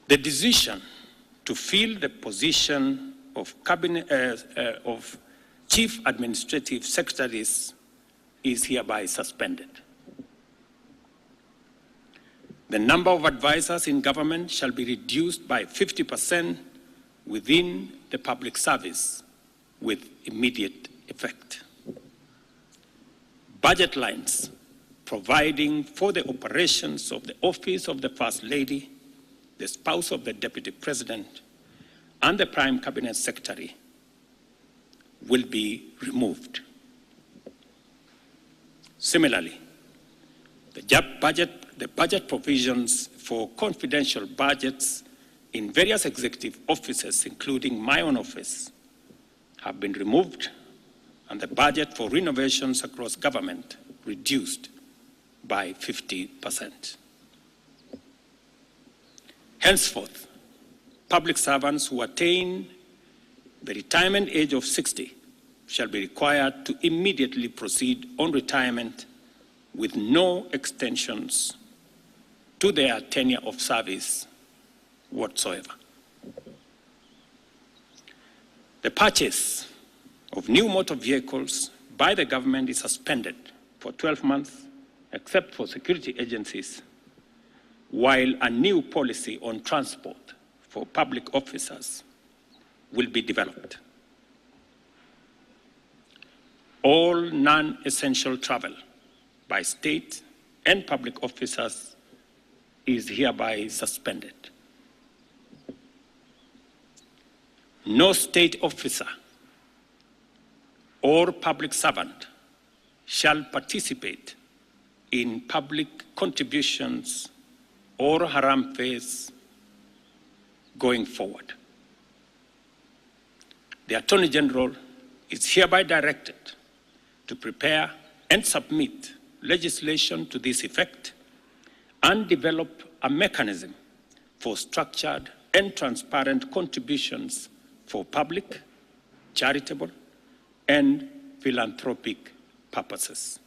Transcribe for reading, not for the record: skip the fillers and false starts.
The decision to fill the position of Chief Administrative Secretaries is hereby suspended. The number of advisors in government shall be reduced by 50% within the public service with immediate effect. Budget lines providing for the operations of the Office of the First Lady, the spouse of the Deputy President, and the Prime Cabinet Secretary will be removed. Similarly, the budget provisions for confidential budgets in various executive offices, including my own office, have been removed, and the budget for renovations across government reduced by 50%. Henceforth, public servants who attain the retirement age of 60 shall be required to immediately proceed on retirement with no extensions to their tenure of service whatsoever. The purchase of new motor vehicles by the government is suspended for 12 months, except for security agencies, while a new policy on transport for public officers will be developed. All non-essential travel by state and public officers is hereby suspended. No state officer or public servant shall participate in public contributions or haram phase going forward. The Attorney General is hereby directed to prepare and submit legislation to this effect and develop a mechanism for structured and transparent contributions for public, charitable, and philanthropic purposes.